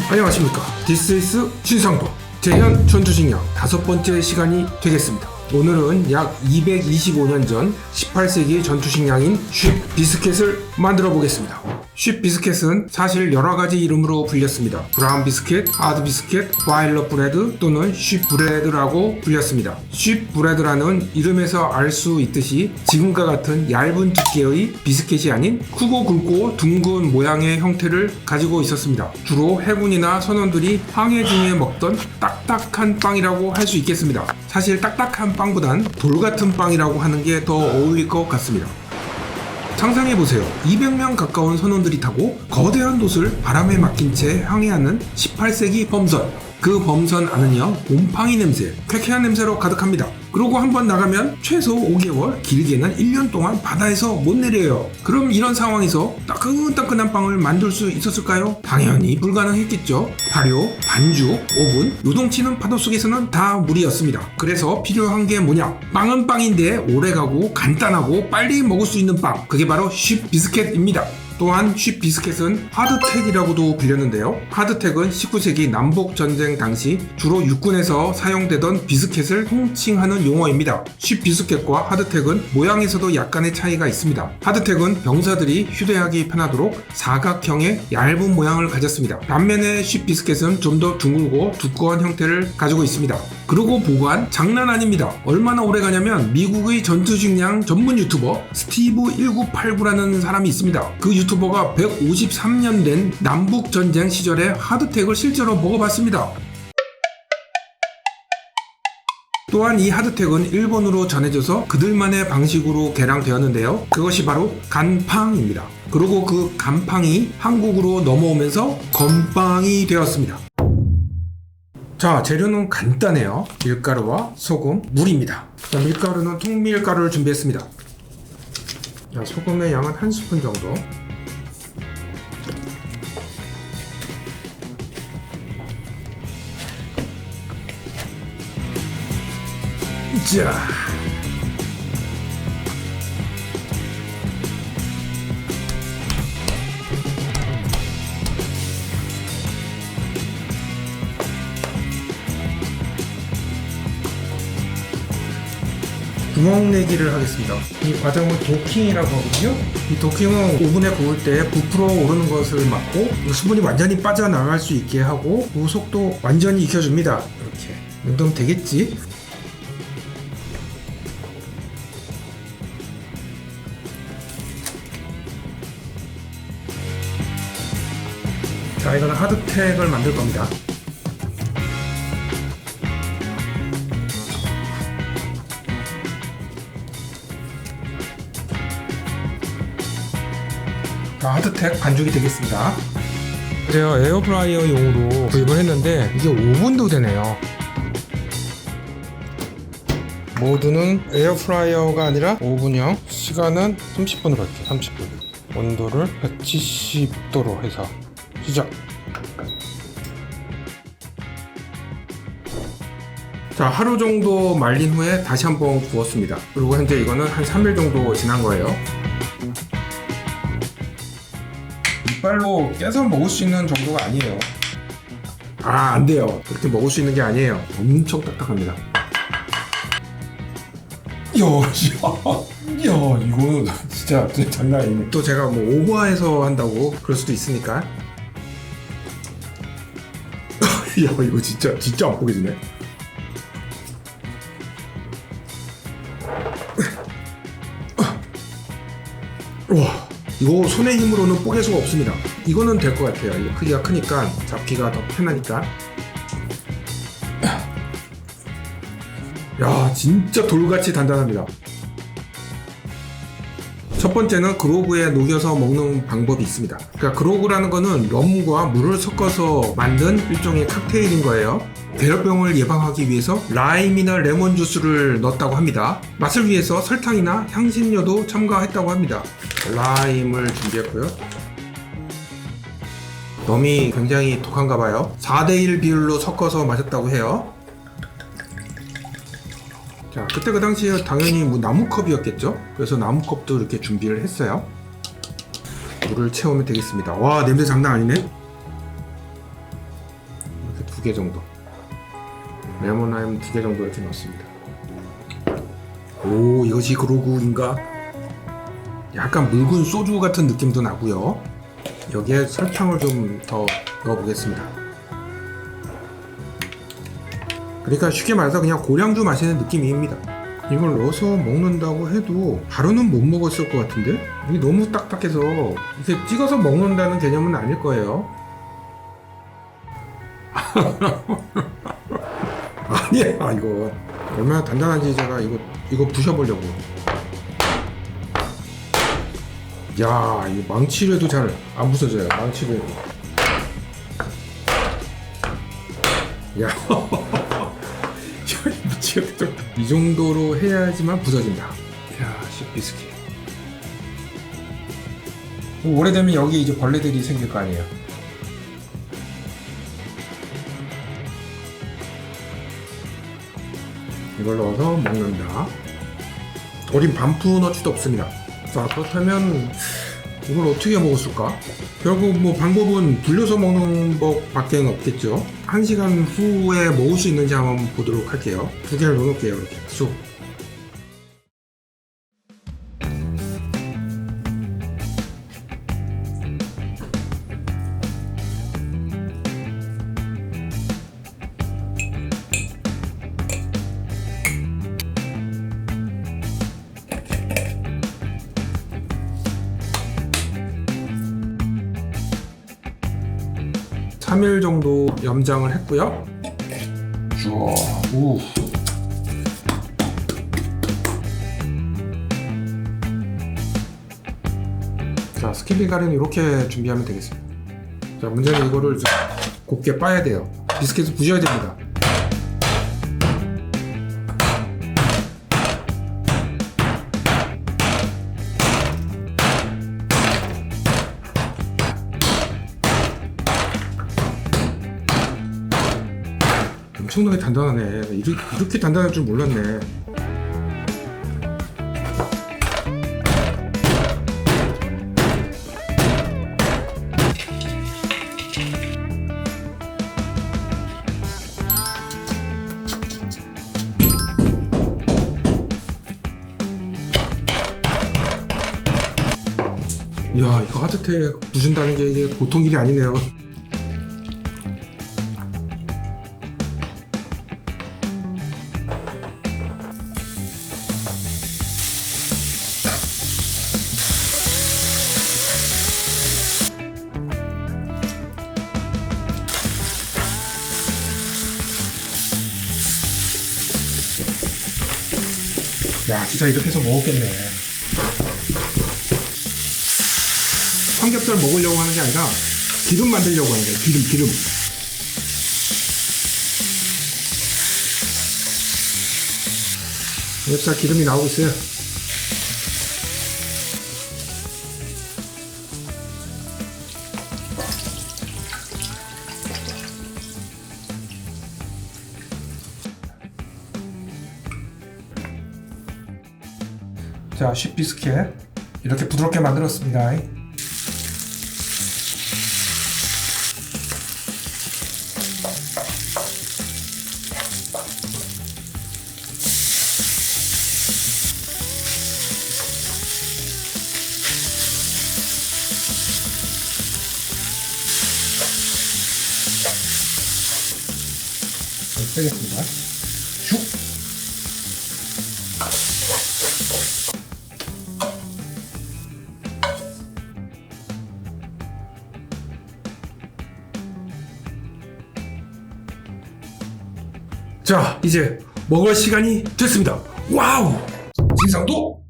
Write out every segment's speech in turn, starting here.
안녕하십니까. This is 신상도 재현 전투식량 5번째 시간이 되겠습니다. 오늘은 약 225년 전 18세기 전투식량인 쉽 비스켓을 만들어 보겠습니다. 쉽 비스켓은 사실 여러가지 이름으로 불렸습니다. 브라운 비스켓, 하드 비스켓, 바일러 브레드 또는 쉽 브레드라고 불렸습니다. 쉽 브레드라는 이름에서 알 수 있듯이 지금과 같은 얇은 두께의 비스켓이 아닌 크고 굵고 둥근 모양의 형태를 가지고 있었습니다. 주로 해군이나 선원들이 항해 중에 먹던 딱딱한 빵이라고 할 수 있겠습니다. 사실 딱딱한 빵보단 돌 같은 빵이라고 하는 게 더 어울릴 것 같습니다. 상상해보세요. 200명 가까운 선원들이 타고 거대한 돛을 바람에 맡긴 채 항해하는 18세기 범선. 그 범선 안은요, 곰팡이 냄새, 쾌쾌한 냄새로 가득합니다. 그리고 한번 나가면 최소 5개월, 길게는 1년 동안 바다에서 못 내려요. 그럼 이런 상황에서 따끈따끈한 빵을 만들 수 있었을까요? 당연히 불가능했겠죠. 발효, 반죽, 오븐, 요동치는 파도 속에서는 다 무리였습니다. 그래서 필요한 게 뭐냐? 빵은 빵인데 오래가고 간단하고 빨리 먹을 수 있는 빵. 그게 바로 쉽 비스켓입니다. 또한 쉽 비스켓은 하드텍이라고도 불렸는데요. 하드텍은 19세기 남북전쟁 당시 주로 육군에서 사용되던 비스켓을 통칭하는 용어입니다. 쉽 비스켓과 하드텍은 모양에서도 약간의 차이가 있습니다. 하드텍은 병사들이 휴대하기 편하도록 사각형의 얇은 모양을 가졌습니다. 반면에 쉽 비스켓은 좀 더 둥글고 두꺼운 형태를 가지고 있습니다. 그리고 보관 장난 아닙니다. 얼마나 오래 가냐면 미국의 전투식량 전문 유튜버 스티브1989라는 사람이 있습니다. 그 유튜버가 153년 된 남북전쟁 시절에 하드텍을 실제로 먹어봤습니다. 또한 이 하드텍은 일본으로 전해져서 그들만의 방식으로 개량되었는데요. 그것이 바로 간팡입니다. 그리고 그 간팡이 한국으로 넘어오면서 건빵이 되었습니다. 자, 재료는 간단해요. 밀가루와 소금, 물입니다. 자, 밀가루는 통밀가루를 준비했습니다. 자, 소금의 양은 1스푼 정도. 자, 구멍 내기를 하겠습니다. 이 과정은 도킹이라고 하거든요. 이 도킹은 오븐에 구울 때 부풀어 오르는 것을 막고 수분이 완전히 빠져나갈 수 있게 하고 그 속도 완전히 익혀줍니다. 이렇게 이 정도면 되겠지? 자, 이거는 하드텍을 만들 겁니다. 자, 하드텍 반죽이 되겠습니다. 제가 에어프라이어용으로 구입을 했는데 이게 5분도 되네요. 모드는 에어프라이어가 아니라 오븐형. 시간은 30분으로 할게요. 30분. 온도를 170도로 해서 시작. 자, 하루 정도 말린 후에 다시 한번 구웠습니다. 그리고 현재 이거는 한 3일 정도 지난 거예요. 이빨로 깨서 먹을 수 있는 정도가 아니에요. 아, 안 돼요. 그렇게 먹을 수 있는 게 아니에요. 엄청 딱딱합니다. 야, 이거는 진짜 장난 아니네. 또 제가 뭐 오버해서 한다고 그럴 수도 있으니까. 야, 이거 진짜 안 보게지네. 와, 이거 손의 힘으로는 뽀갤 수가 없습니다. 이거는 될 것 같아요. 이거 크기가 크니까 잡기가 더 편하니까. 야, 진짜 돌같이 단단합니다. 첫 번째는 그로그에 녹여서 먹는 방법이 있습니다. 그러니까 그로그라는 거는 럼과 물을 섞어서 만든 일종의 칵테일인 거예요. 대열병을 예방하기 위해서 라임이나 레몬 주스를 넣었다고 합니다. 맛을 위해서 설탕이나 향신료도 첨가했다고 합니다. 라임을 준비했고요. 럼이 굉장히 독한가 봐요. 4:1 비율로 섞어서 마셨다고 해요. 자, 그때 그 당시에 당연히 뭐 나무컵이었겠죠? 그래서 나무컵도 이렇게 준비를 했어요. 물을 채우면 되겠습니다. 와, 냄새 장난 아니네. 2개 정도, 레몬라임 2개 정도 이렇게 넣습니다. 오, 이것이 그로구인가? 약간 묽은 소주 같은 느낌도 나고요. 여기에 설탕을 좀 더 넣어보겠습니다. 그러니까 쉽게 말해서 그냥 고량주 마시는 느낌입니다. 이걸 넣어서 먹는다고 해도 바로는 못 먹었을 것 같은데? 이게 너무 딱딱해서 이렇게 찍어서 먹는다는 개념은 아닐 거예요. 아니야, 이거 얼마나 단단한지 제가 이거 부셔보려고. 야, 이거 망치로 해도 잘 안 부서져요. 망치로 해도. 야, 미치겠다. 이 정도로 해야지만 부서진다. 야, 씹비스킷. 오래되면 여기 이제 벌레들이 생길 거 아니에요. 이걸 넣어서 먹는다. 어린 반푼어치도 없습니다. 자, 그렇다면 이걸 어떻게 먹었을까? 결국 뭐 방법은 불려서 먹는 법밖에 없겠죠. 1시간 후에 먹을 수 있는지 한번 보도록 할게요. 2개를 넣어놓을게요. 이렇게 쑥. 삼 3일 정도 염장을 했고요. 우. 자, 스킬리 가리는 이렇게 준비하면 되겠습니다. 자, 문제는 이거를 곱게 빠야 돼요. 비스킷을 부셔야 됩니다. 엄청나게 단단하네. 이렇게 단단할 줄 몰랐네. 이야, 이거 하드텍 부순다는 게 이게 보통 일이 아니네요. 야, 진짜 이렇게 해서 먹었겠네. 삼겹살 먹으려고 하는 게 아니라 기름 만들려고 하는 거예요. 기름. 삼겹살 기름이 나오고 있어요. 자, 씹비스킷 이렇게 부드럽게 만들었습니다. 빼겠습니다. 슉. 자, 이제 먹을 시간이 됐습니다. 와우! 진상도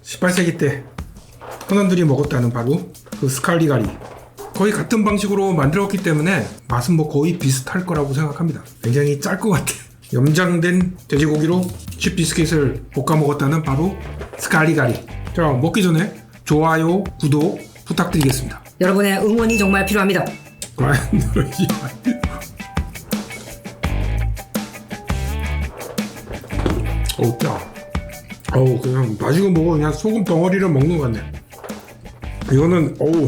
18세기 때 선원들이 먹었다는 바로 그 스칼리가리. 거의 같은 방식으로 만들었기 때문에 맛은 뭐 거의 비슷할 거라고 생각합니다. 굉장히 짤 것 같아. 염장된 돼지고기로 칩비스킷을 볶아 먹었다는 바로 스칼리가리. 자, 먹기 전에 좋아요, 구독 부탁드리겠습니다. 여러분의 응원이 정말 필요합니다. 어우, 짜. 어우, 그냥 마시고 먹어. 그냥 소금 덩어리를 먹는 것 같네. 이거는, 어우.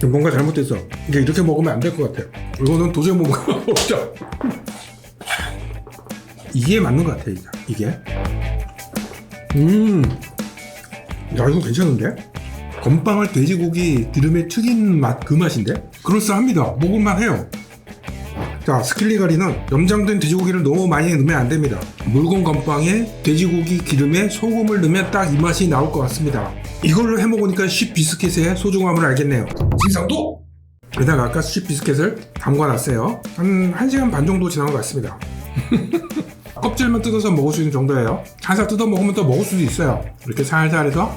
뭔가 잘못됐어. 이제 이렇게 먹으면 안 될 것 같아요. 이거는 도저히 못 먹어. 없죠. 이게 맞는 것 같아, 이게. 야, 이거 괜찮은데? 건빵을 돼지고기 기름에 튀긴 맛, 그 맛인데? 그럴싸합니다. 먹을만해요. 자, 스킬리가리는 염장된 돼지고기를 너무 많이 넣으면 안 됩니다. 묽은 건빵에 돼지고기 기름에 소금을 넣으면 딱 이 맛이 나올 것 같습니다. 이걸로 해먹으니까 쉽 비스켓의 소중함을 알겠네요. 진상도! 게다가 아까 쉽 비스켓을 담가놨어요. 한 1시간 반 정도 지난 것 같습니다. 껍질만 뜯어서 먹을 수 있는 정도예요. 살살 뜯어 먹으면 또 먹을 수도 있어요. 이렇게 살살 해서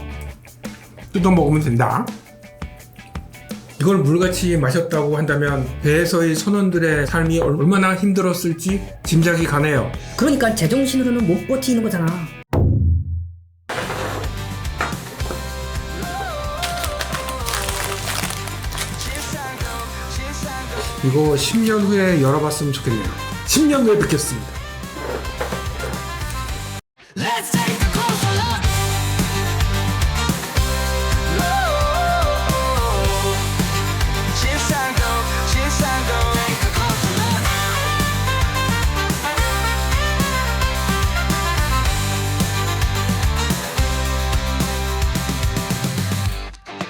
뜯어 먹으면 된다. 이걸 물같이 마셨다고 한다면 배에서의 선원들의 삶이 얼마나 힘들었을지 짐작이 가네요. 그러니까 제정신으로는 못 버티는 거잖아. 이거 10년 후에 열어봤으면 좋겠네요. 10년 후에 뵙겠습니다. Let's take